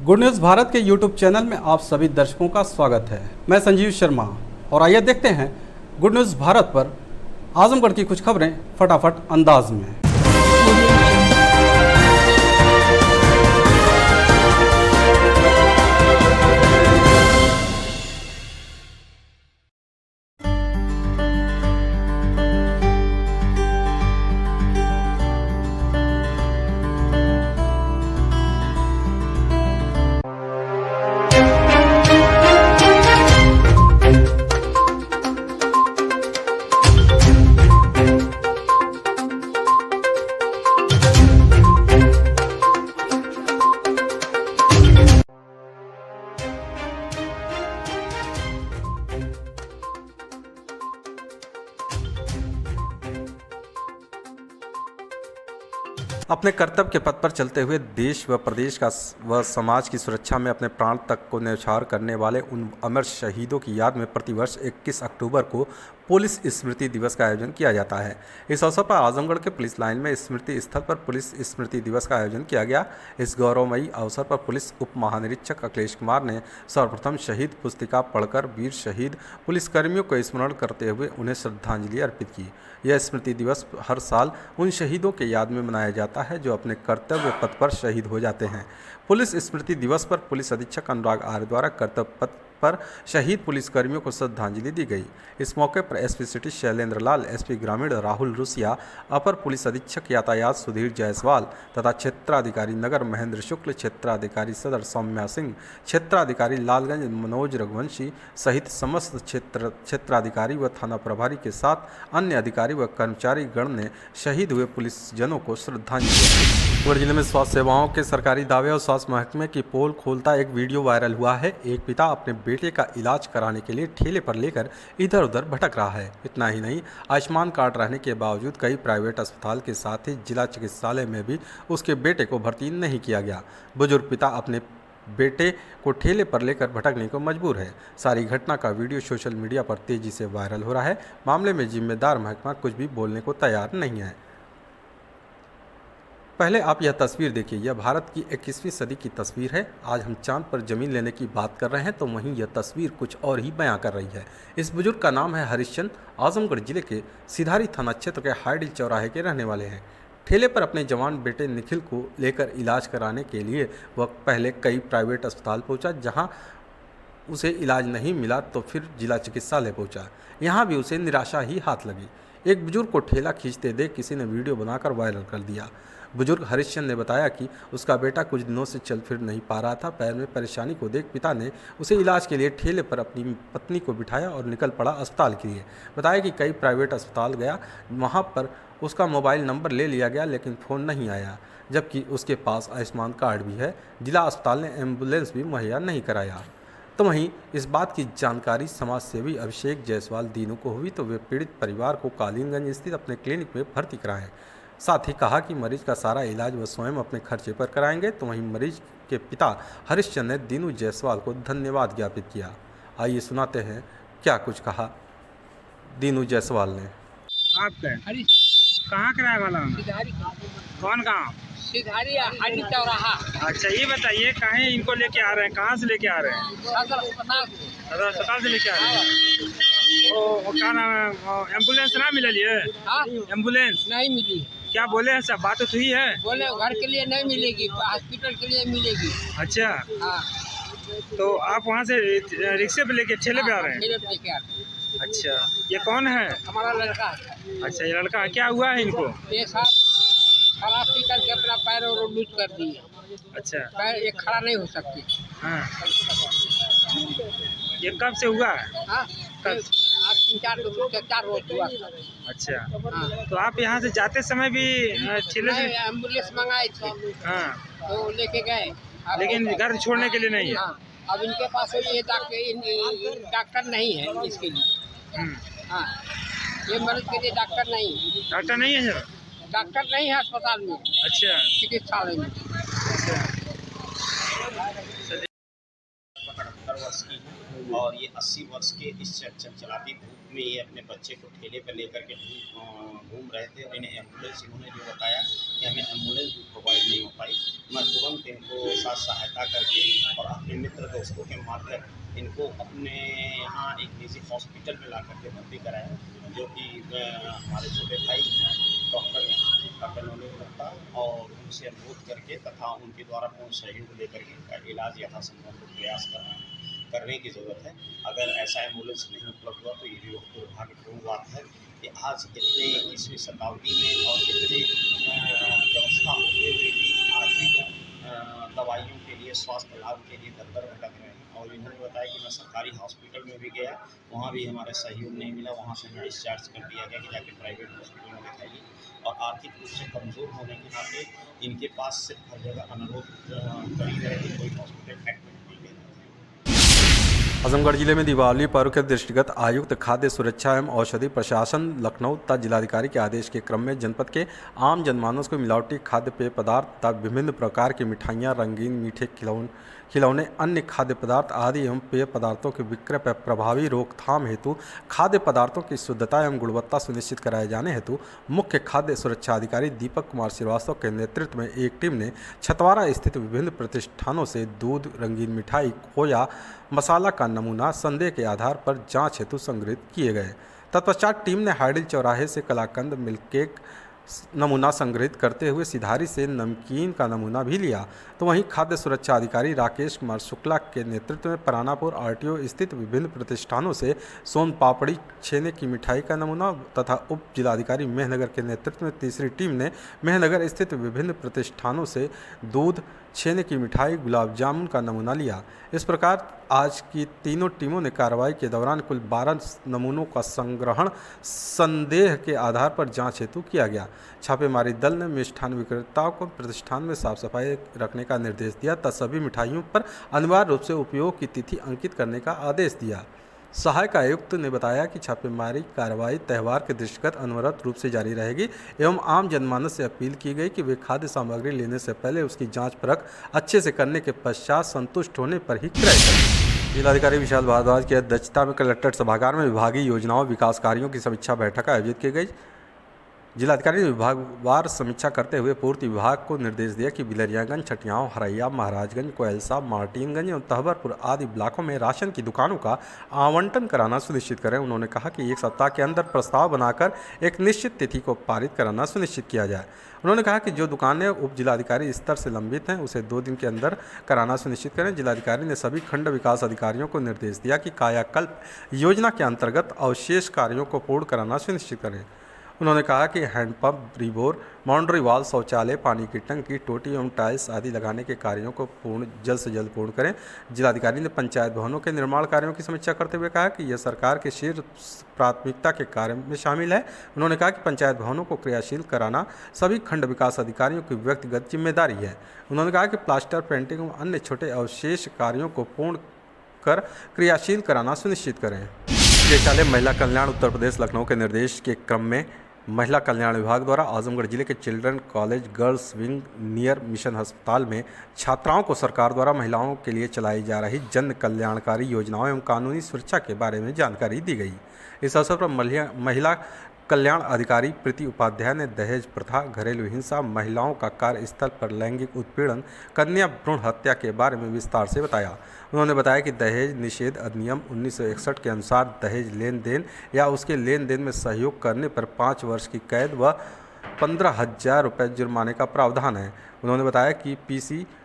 Good news Bharat के YouTube channel में आप सभी दर्शकों का स्वागत है। मैं संजीव शर्मा और आइए देखते हैं गुड न्यूज़ भारत पर आजमगढ़ की कुछ खबरें फटाफट अंदाज में। अपने कर्तव्य के पथ पर चलते हुए देश व प्रदेश का व समाज की सुरक्षा में अपने प्राण तक को न्यौछावर करने वाले उन अमर शहीदों की याद में प्रतिवर्ष 21 अक्टूबर को पुलिस स्मृति दिवस का आयोजन किया जाता है। इस अवसर पर आजमगढ़ के पुलिस लाइन में स्मृति स्थल पर पुलिस स्मृति दिवस का आयोजन किया गया। इस गौरवमयी अवसर पर पुलिस उप महानिरीक्षक अखिलेश कुमार ने सर्वप्रथम शहीद पुस्तिका पढ़कर वीर शहीद पुलिसकर्मियों को स्मरण करते हुए उन्हें श्रद्धांजलि अर्पित की। यह स्मृति दिवस हर साल उन शहीदों के याद में मनाया जाता है जो अपने कर्तव्य पथ पर शहीद हो जाते हैं। पुलिस स्मृति दिवस पर पुलिस अधीक्षक अनुराग आर्य द्वारा कर्तव्य पथ पर शहीद पुलिसकर्मियों को श्रद्धांजलि दी गई। इस मौके पर एसपी सिटी शैलेंद्र लाल, एसपी ग्रामीण राहुल रुसिया, अपर पुलिस अधीक्षक यातायात सुधीर जायसवाल तथा क्षेत्राधिकारी नगर महेंद्र शुक्ल, क्षेत्राधिकारी सदर सौम्या सिंह, क्षेत्राधिकारी लालगंज मनोज रघुवंशी सहित समस्त क्षेत्राधिकारी व थाना प्रभारी के साथ अन्य अधिकारी व कर्मचारी गण ने शहीद हुए पुलिसजनों को श्रद्धांजलि दी। पूरे जिले में स्वास्थ्य सेवाओं के सरकारी दावे और स्वास्थ्य महकमे की पोल खोलता एक वीडियो वायरल हुआ है। एक पिता अपने बेटे का इलाज कराने के लिए ठेले पर लेकर इधर उधर भटक रहा है। इतना ही नहीं, आयुष्मान कार्ड रहने के बावजूद कई प्राइवेट अस्पताल के साथ ही जिला चिकित्सालय में भी उसके बेटे को भर्ती नहीं किया गया। बुजुर्ग पिता अपने बेटे को ठेले पर लेकर भटकने को मजबूर है। सारी घटना का वीडियो सोशल मीडिया पर तेजी से वायरल हो रहा है। मामले में जिम्मेदार महकमा कुछ भी बोलने को तैयार नहीं है। पहले आप यह तस्वीर देखिए, यह भारत की 21वीं सदी की तस्वीर है। आज हम चांद पर ज़मीन लेने की बात कर रहे हैं तो वहीं यह तस्वीर कुछ और ही बयां कर रही है। इस बुजुर्ग का नाम है हरिश्चंद्र, आजमगढ़ जिले के सिधारी थाना क्षेत्र के हाइडिल चौराहे के रहने वाले हैं। ठेले पर अपने जवान बेटे निखिल को लेकर इलाज कराने के लिए वह पहले कई प्राइवेट अस्पताल पहुँचा। जहाँ उसे इलाज नहीं मिला तो फिर जिला चिकित्सालय पहुँचा। यहाँ भी उसे निराशा ही हाथ लगी। एक बुजुर्ग को ठेला खींचते देख किसी ने वीडियो बनाकर वायरल कर दिया। बुजुर्ग हरिश्चंद्र ने बताया कि उसका बेटा कुछ दिनों से चल फिर नहीं पा रहा था। पैर में परेशानी को देख पिता ने उसे इलाज के लिए ठेले पर अपनी पत्नी को बिठाया और निकल पड़ा अस्पताल के लिए। बताया कि कई प्राइवेट अस्पताल गया, वहां पर उसका मोबाइल नंबर ले लिया गया लेकिन फ़ोन नहीं आया, जबकि उसके पास आयुष्मान कार्ड भी है। जिला अस्पताल ने एम्बुलेंस भी मुहैया नहीं कराया। तो वहीं इस बात की जानकारी समाज सेवी अभिषेक जायसवाल दीनू को हुई तो वे पीड़ित परिवार को कालीनगंज स्थित अपने क्लिनिक में भर्ती कराएं। साथ ही कहा कि मरीज का सारा इलाज वह स्वयं अपने खर्चे पर कराएंगे। तो वहीं मरीज के पिता हरिश्चंद्र ने दीनू जायसवाल को धन्यवाद ज्ञापित किया। आइए सुनाते हैं क्या कुछ कहा दीनू जायसवाल ने। आपका कहाँ किराए वाला है? कौन गाँव? सिधारी हाडी चौराहा। अच्छा, ये बताइए कहीं इनको लेके आ रहे हैं, कहाँ से लेके आ रहे हैं? सदर अस्पताल। सदर अस्पताल से लेके आ रहे हैं। वो क्या नाम है, एम्बुलेंस ना मिली है? हाँ, एम्बुलेंस नहीं मिली। क्या बोले हैं? सब बात तो हुई है? बोले घर के लिए नहीं मिलेगी, हॉस्पिटल के लिए मिलेगी। अच्छा, हाँ, तो आप वहाँ से रिक्शे पे लेके ठेले पे आ रहे हैं? ठेले पे लेके आ रहे हैं। अच्छा, ये कौन है? हमारा लड़का है। अच्छा, ये लड़का क्या हुआ है इनको? ये साहब खराब पी करके अपना पैर और लूज कर दिए। अच्छा, पैर ये खड़ा नहीं हो सकती। हाँ, ये कब से हुआ है? हाँ, कब? आज 4 रोज हुआ। अच्छा, हाँ, तो आप यहाँ से जाते समय भी ठेले से? नहीं, एम्बुलेंस मंगाए थे हाँ, तो लेके गए, लेकिन घर छोड़ने के लिए नहीं है? हाँ, अब इनके पास ये डॉक्टर नहीं है इसके लिए। हाँ, ये मरीज के लिए डॉक्टर नहीं है। डॉक्टर नहीं है सर? डॉक्टर नहीं है अस्पताल में। अच्छा, चिकित्सालय में। और ये 80 वर्ष के इस चलचलाती धूप में ये अपने बच्चे को ठेले पर लेकर के घूम रहे थे और इन्हें एम्बुलेंस, इन्होंने जो बताया कि हमें एम्बुलेंस भी प्रोवाइड नहीं हो पाई। मैं तुरंत इनको साथ सहायता करके और अपने मित्र दोस्तों के माध्यम इनको अपने यहाँ एक निजी हॉस्पिटल में ला करके भर्ती कराया, जो कि हमारे छोटे भाई डॉक्टर डॉक्टर नोनी गुप्ता और उनसे अनुरोध करके तथा उनके द्वारा पूर्ण सहयोग को लेकर के इनका इलाज यथासंभव प्रयास करने की ज़रूरत है। अगर ऐसा एम्बुलेंस नहीं उपलब्ध हुआ तो ये भी दुर्भाग्यपूर्ण बात है कि आज इतने 21वीं शताब्दी में और इतनी व्यवस्था होते हुए भी आज भी लोग दवाइयों के लिए, स्वास्थ्य लाभ के लिए दर भटक रहे हैं। और इन्होंने बताया कि मैं सरकारी हॉस्पिटल में भी गया, वहाँ भी हमारे सहयोग नहीं मिला, वहाँ से हमें डिस्चार्ज कर दिया गया कि जाके प्राइवेट हॉस्पिटल में दिखाइए। और आर्थिक रूप से कमज़ोर होने के नाते इनके पास सिर्फ हर जगह अनुरोध करी रहे कि कोई हॉस्पिटल एडमिट नहीं लेना। आजमगढ़ जिले में दीपावली पर्व के दृष्टिगत आयुक्त खाद्य सुरक्षा एवं औषधि प्रशासन लखनऊ तथा जिलाधिकारी के आदेश के क्रम में जनपद के आम जनमानस को मिलावटी खाद्य पेय पदार्थ तथा विभिन्न प्रकार की मिठाइयाँ, रंगीन मीठे खिलौने, अन्य खाद्य पदार्थ आदि एवं पेय पदार्थों के विक्रय पर प्रभावी रोकथाम हेतु खाद्य पदार्थों की शुद्धता एवं गुणवत्ता सुनिश्चित कराए जाने हेतु मुख्य खाद्य सुरक्षा अधिकारी दीपक कुमार श्रीवास्तव के नेतृत्व में एक टीम ने छतवारा स्थित विभिन्न प्रतिष्ठानों से दूध, रंगीन मिठाई, खोया, मसाला का नमूना संदेह के आधार पर जांच हेतु संग्रहित किए गए। तत्पश्चात टीम ने हाइडिल चौराहे से कलाकंद मिल्क केक नमूना संग्रहित करते हुए सिधारी से नमकीन का नमूना भी लिया। तो वहीं खाद्य सुरक्षा अधिकारी राकेश कुमार शुक्ला के नेतृत्व में परानापुर आरटीओ स्थित विभिन्न प्रतिष्ठानों से सोन पापड़ी, छेने की मिठाई का नमूना तथा उप जिलाधिकारी मेहनगर के नेतृत्व में तीसरी टीम ने मेहनगर स्थित विभिन्न प्रतिष्ठानों से दूध, छेने की मिठाई, गुलाब जामुन का नमूना लिया। इस प्रकार आज की तीनों टीमों ने कार्रवाई के दौरान कुल 12 नमूनों का संग्रहण संदेह के आधार पर जांच हेतु किया गया। छापेमारी दल ने मिष्ठान विक्रेताओं को प्रतिष्ठान में साफ सफाई रखने का निर्देश दिया तथा सभी मिठाइयों पर अनिवार्य रूप से उपयोग की तिथि अंकित करने का आदेश दिया। सहायक आयुक्त ने बताया कि छापेमारी कार्रवाई त्यौहार के दृष्टिगत अनवरत रूप से जारी रहेगी एवं आम जनमानस से अपील की गई कि वे खाद्य सामग्री लेने से पहले उसकी जांच परख अच्छे से करने के पश्चात संतुष्ट होने पर ही क्रय करें। जिलाधिकारी विशाल भारद्वाज की अध्यक्षता में कलेक्ट्रेट सभागार में विभागीय योजनाओं विकास कार्यों की समीक्षा बैठक आयोजित की गई। जिलाधिकारी ने विभागवार समीक्षा करते हुए पूर्ति विभाग को निर्देश दिया कि बिलरियागंज, छटियाव, हरैया, महाराजगंज, कोयलसा, मार्टिनगंज एवं तहबरपुर आदि ब्लॉकों में राशन की दुकानों का आवंटन कराना सुनिश्चित करें। उन्होंने कहा कि 1 सप्ताह के अंदर प्रस्ताव बनाकर एक निश्चित तिथि को पारित कराना सुनिश्चित किया जाए। उन्होंने कहा कि जो दुकानें उप जिलाधिकारी स्तर से लंबित हैं उसे 2 दिन के अंदर कराना सुनिश्चित करें। जिलाधिकारी ने सभी खंड विकास अधिकारियों को निर्देश दिया कि कायाकल्प योजना के अंतर्गत अवशेष कार्यों को पूर्ण कराना सुनिश्चित करें। उन्होंने कहा कि हैंडपंप, रिबोर, बाउंड्री वॉल, शौचालय, पानी की टंकी, टोटी एवं टाइल्स आदि लगाने के कार्यों को जल्द से जल्द पूर्ण करें। जिलाधिकारी ने पंचायत भवनों के निर्माण कार्यों की समीक्षा करते हुए कहा कि यह सरकार के शीर्ष प्राथमिकता के कार्य में शामिल है। उन्होंने कहा कि पंचायत भवनों को क्रियाशील कराना सभी खंड विकास अधिकारियों की व्यक्तिगत जिम्मेदारी है। उन्होंने कहा कि प्लास्टर, पेंटिंग एवं अन्य छोटे अवशेष कार्यों को पूर्ण कर क्रियाशील कराना सुनिश्चित करें। निदेशालय महिला कल्याण उत्तर प्रदेश लखनऊ के निर्देश के क्रम में महिला कल्याण विभाग द्वारा आजमगढ़ जिले के children college girls wing near mission अस्पताल में छात्राओं को सरकार द्वारा महिलाओं के लिए चलाई जा रही जन कल्याणकारी योजनाओं एवं कानूनी सुरक्षा के बारे में जानकारी दी गई। इस अवसर पर महिला कल्याण अधिकारी प्रीति उपाध्याय ने दहेज प्रथा, घरेलू हिंसा, महिलाओं का कार्यस्थल पर लैंगिक उत्पीड़न, कन्या भ्रूण हत्या के बारे में विस्तार से बताया। उन्होंने बताया कि दहेज निषेध अधिनियम 1961 के अनुसार दहेज लेन देन या उसके लेन देन में सहयोग करने पर 5 वर्ष की कैद व 15,000 रुपये जुर्माने का प्रावधान है। उन्होंने बताया कि PCPNDT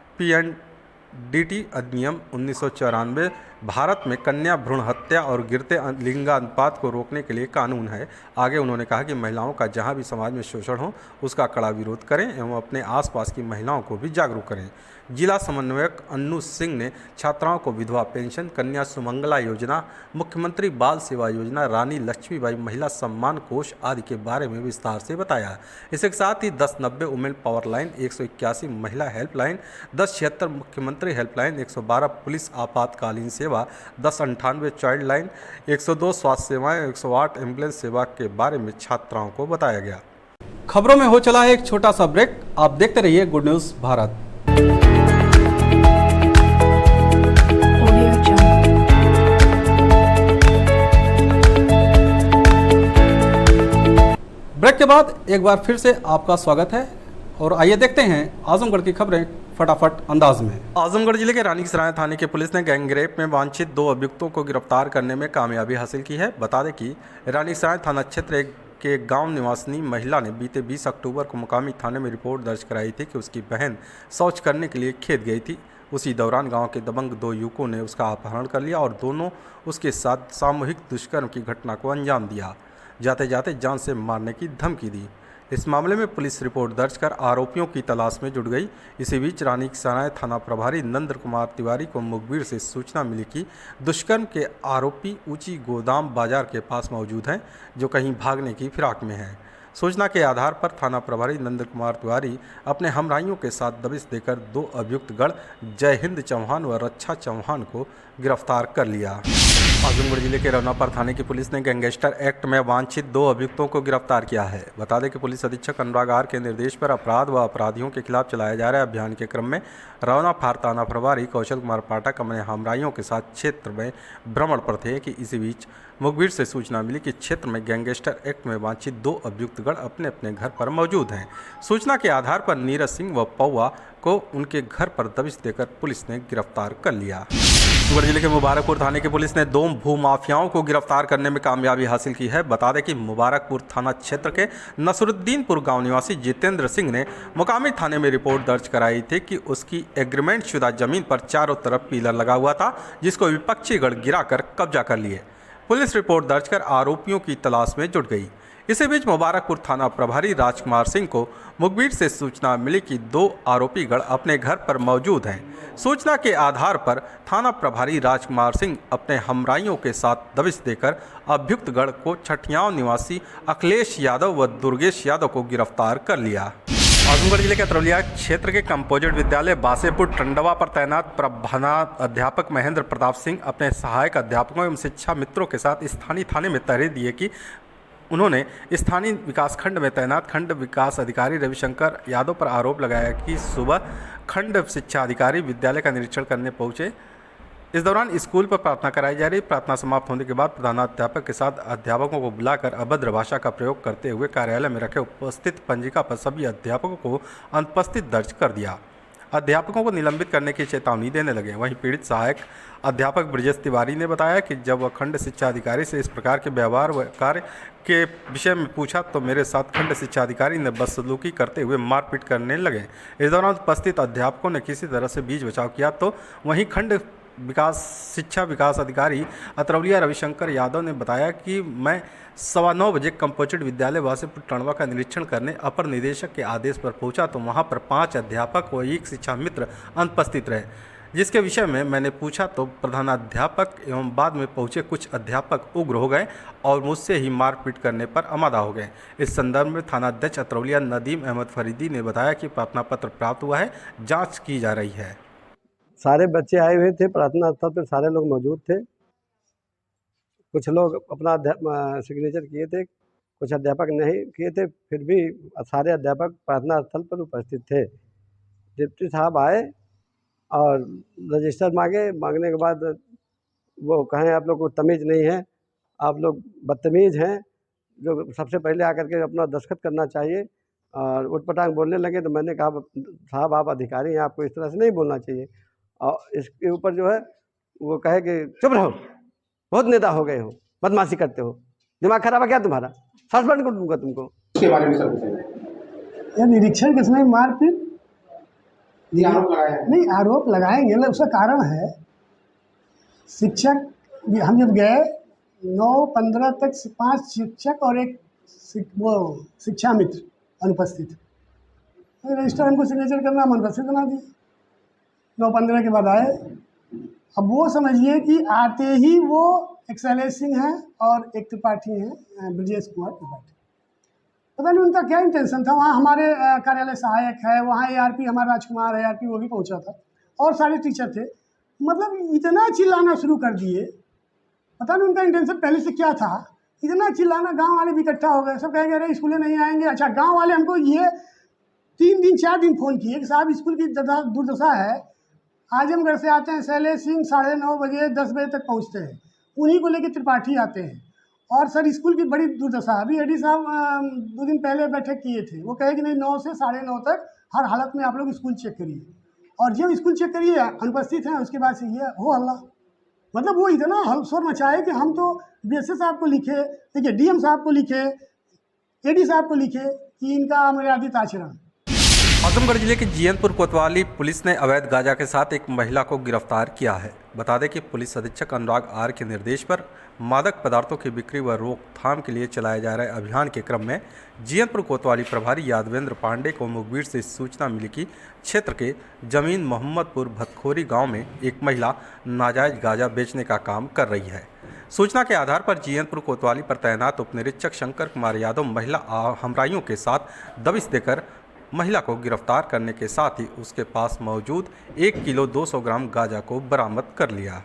अधिनियम 1994 भारत में कन्या भ्रूण हत्या और गिरते लिंगानुपात को रोकने के लिए कानून है। आगे उन्होंने कहा कि महिलाओं का जहां भी समाज में शोषण हो उसका कड़ा विरोध करें एवं अपने आसपास की महिलाओं को भी जागरूक करें। जिला समन्वयक अन्नू सिंह ने छात्राओं को विधवा पेंशन, कन्या सुमंगला योजना, मुख्यमंत्री बाल सेवा योजना, रानी लक्ष्मीबाई महिला सम्मान कोष आदि के बारे में विस्तार से बताया। इसके साथ ही 1090 वुमेन पावर लाइन, 181 महिला हेल्पलाइन, 1076 मुख्यमंत्री हेल्पलाइन, 112 पुलिस आपातकालीन सेवा, 1098 चाइल्ड लाइन, 102 स्वास्थ्य सेवाएं, 108 एम्बुलेंस सेवा के बारे में छात्राओं को बताया गया। खबरों में हो चला है एक छोटा सा ब्रेक। आप देखते रहिए गुड न्यूज़ भारत। ब्रेक के बाद एक बार फिर से आपका स्वागत है और आइए देखते हैं आजमगढ़ की खबरें फटाफट अंदाज में। आजमगढ़ जिले के रानीसराय थाने की पुलिस ने गैंगरेप में वांछित 2 अभियुक्तों को गिरफ्तार करने में कामयाबी हासिल की है। बता दें कि रानीसराय थाना क्षेत्र के गांव निवासिनी महिला ने बीते 20 अक्टूबर को मुकामी थाने में रिपोर्ट दर्ज कराई थी कि उसकी बहन शौच करने के लिए खेत गई थी। उसी दौरान गांव के दबंग 2 युवकों ने उसका अपहरण कर लिया और दोनों उसके साथ सामूहिक दुष्कर्म की घटना को अंजाम दिया। जाते जाते जान से मारने की धमकी दी। इस मामले में पुलिस रिपोर्ट दर्ज कर आरोपियों की तलाश में जुट गई। इसी बीच रानीसराय थाना प्रभारी नंद कुमार तिवारी को मुखबिर से सूचना मिली कि दुष्कर्म के आरोपी ऊंची गोदाम बाजार के पास मौजूद हैं, जो कहीं भागने की फिराक में हैं। सूचना के आधार पर थाना प्रभारी नंद कुमार तिवारी अपने हमराइयों के साथ दबिश देकर 2 अभियुक्त गण जय हिंद चौहान व रक्षा चौहान को गिरफ्तार कर लिया। आजमगढ़ जिले के रवनापर थाने की पुलिस ने गैंगस्टर एक्ट में वांछित 2 अभियुक्तों को गिरफ्तार किया है। बता दें कि पुलिस अधीक्षक अनुराग आर के निर्देश पर अपराध व अपराधियों के खिलाफ चलाए जा रहे अभियान के क्रम में रवनापर थाना प्रभारी कौशल कुमार पाठक अपने हमराइयों के साथ क्षेत्र में भ्रमण पर थे कि इसी बीच मुखबिर से सूचना मिली कि क्षेत्र में गैंगस्टर एक्ट में वांछित 2 अभियुक्तगण अपने अपने घर पर मौजूद हैं। सूचना के आधार पर नीरज सिंह व पौवा को उनके घर पर दबिश देकर पुलिस ने गिरफ्तार कर लिया। आजमगढ़ जिले के मुबारकपुर थाने की पुलिस ने 2 भूमाफियाओं को गिरफ्तार करने में कामयाबी हासिल की है। बता दें कि मुबारकपुर थाना क्षेत्र के नसरुद्दीनपुर गांव निवासी जितेंद्र सिंह ने मुकामी थाने में रिपोर्ट दर्ज कराई थी कि उसकी एग्रीमेंट शुदा जमीन पर चारों तरफ पिलर लगा हुआ था, जिसको विपक्षी गण गिराकर कब्जा कर लिए। पुलिस रिपोर्ट दर्ज कर आरोपियों की तलाश में जुट गई। इसी बीच मुबारकपुर थाना प्रभारी राजकुमार सिंह को मुखबिर से सूचना मिली कि 2 आरोपीगण अपने घर पर मौजूद हैं। सूचना के आधार पर थाना प्रभारी राजकुमार सिंह अपने हमराइयों के साथ दबिश देकर अभियुक्त गण को छठियाव निवासी अखिलेश यादव व दुर्गेश यादव को गिरफ्तार कर लिया। आजमगढ़ जिले के अतरौलिया क्षेत्र के कंपोजिट विद्यालय बासेपुर टंडवा पर तैनात प्रधानाध्यापक अध्यापक महेंद्र प्रताप सिंह अपने सहायक अध्यापकों एवं शिक्षा मित्रों के साथ स्थानीय थाने में तहरीर दिए कि उन्होंने स्थानीय विकासखंड में तैनात खंड विकास अधिकारी रविशंकर यादव पर आरोप लगाया कि सुबह खंड शिक्षा अधिकारी विद्यालय का निरीक्षण करने पहुंचे। इस दौरान स्कूल पर प्रार्थना कराई जा रही। प्रार्थना समाप्त होने के बाद प्रधानाध्यापक के साथ अध्यापकों को बुलाकर अभद्र भाषा का प्रयोग करते हुए कार्यालय में रखे उपस्थित पंजिका पर सभी अध्यापकों को अनुपस्थित दर्ज कर दिया। अध्यापकों को निलंबित करने की चेतावनी देने लगे। वहीं पीड़ित सहायक अध्यापक ब्रजेश तिवारी ने बताया कि जब वह खंड शिक्षा अधिकारी से इस प्रकार के व्यवहार व कार्य के विषय में पूछा तो मेरे साथ खंड शिक्षा अधिकारी ने बदसलूकी करते हुए मारपीट करने लगे। इस दौरान उपस्थित अध्यापकों ने किसी तरह से बीच बचाव किया तो वहीं खंड शिक्षा विकास अधिकारी अतरौलिया रविशंकर यादव ने बताया कि मैं 9:15 बजे कंपोजिट विद्यालय बासेपुर टंडवा का निरीक्षण करने अपर निदेशक के आदेश पर पहुंचा तो वहां पर 5 अध्यापक व 1 शिक्षा मित्र अनुपस्थित रहे, जिसके विषय में मैंने पूछा तो प्रधानाध्यापक एवं बाद में पहुंचे कुछ अध्यापक उग्र हो गए और मुझसे ही मारपीट करने पर आमादा हो गए। इस संदर्भ में थानाध्यक्ष अतरौलिया नदीम अहमद फरीदी ने बताया कि प्रार्थना पत्र प्राप्त हुआ है, जाँच की जा रही है। सारे बच्चे आए हुए थे, प्रार्थना स्थल पर सारे लोग मौजूद थे। कुछ लोग अपना सिग्नेचर किए थे, कुछ अध्यापक नहीं किए थे, फिर भी सारे अध्यापक प्रार्थना स्थल पर उपस्थित थे। डिप्टी साहब आए और रजिस्टर मांगने के बाद वो कहें आप लोग को तमीज़ नहीं है, आप लोग बदतमीज़ हैं, जो सबसे पहले आकर के अपना दस्तखत करना चाहिए। और उटपटांग बोलने लगे तो मैंने कहा साहब आप अधिकारी हैं, आपको इस तरह से नहीं बोलना चाहिए। और इसके ऊपर जो है वो कहे कि चुप रहो, बहुत नेता हो गए हो, बदमाशी करते हो, दिमाग खराब है क्या तुम्हारा, सस्पेंड कर दूंगा तुमको। उसके बारे में सर या निरीक्षण के समय मारपीट नहीं आरोप लगाएंगे ना, उसका कारण है शिक्षक। हम जब गए 9:15 तक 5 शिक्षक और 1 वो शिक्षा मित्र अनुपस्थित, रजिस्टर हमको सिग्नेचर करना अनुपस्थित बना दिया। 9:15 के बाद आए। अब वो समझिए कि आते ही वो एक शैलेश सिंह हैं और एक त्रिपाठी हैं ब्रजेश कुमार त्रिपाठी। पता नहीं उनका क्या इंटेंशन था। वहाँ हमारे कार्यालय सहायक है, वहाँ ARP हमारा राजकुमार ARP वो भी पहुँचा था और सारे टीचर थे। मतलब इतना चिल्लाना शुरू कर दिए, पता नहीं उनका इंटेंशन पहले से क्या था। इतना चिल्लाना, गांव वाले भी इकट्ठा हो गए, सब कहेंगे अरे स्कूलें नहीं आएंगे। अच्छा, गांव वाले हमको ये 3 दिन 4 दिन फ़ोन किए कि साहब स्कूल की दुर्दशा है। आजमगढ़ से आते हैं शैलेश सिंह 9:30 बजे 10 बजे तक पहुँचते हैं, उन्हीं को लेकर त्रिपाठी आते हैं और सर स्कूल की बड़ी दुर्दशा। अभी एडी साहब 2 दिन पहले बैठक किए थे, वो कहे कि नहीं 9 से 9:30 तक हर हालत में आप लोग स्कूल चेक करिए, और जब स्कूल चेक करिए अनुपस्थित हैं, उसके बाद से ये हो हल्ला। मतलब वो इतना शोर मचाए कि हम तो BSS साहब को लिखे, देखिए DM साहब को लिखे, AD साहब को लिखे कि इनका अमर्यादित आचरण। आजमगढ़ जिले के जीयनपुर कोतवाली पुलिस ने अवैध गांजा के साथ एक महिला को गिरफ्तार किया है। बता दें कि पुलिस अधीक्षक अनुराग आर के निर्देश पर मादक पदार्थों की बिक्री व रोकथाम के लिए चलाए जा रहे अभियान के क्रम में जीयनपुर कोतवाली प्रभारी यादवेंद्र पांडे को मुखबिर से सूचना मिली कि क्षेत्र के जमीन मोहम्मदपुर भतखोरी गांव में एक महिला नाजायज गांजा बेचने का काम कर रही है। सूचना के आधार पर जीयनपुर कोतवाली पर तैनात उप निरीक्षक शंकर कुमार यादव महिला हमराइयों के साथ दबिश देकर महिला को गिरफ्तार करने के साथ ही उसके पास मौजूद 1 किलो 200 ग्राम गांजा को बरामद कर लिया।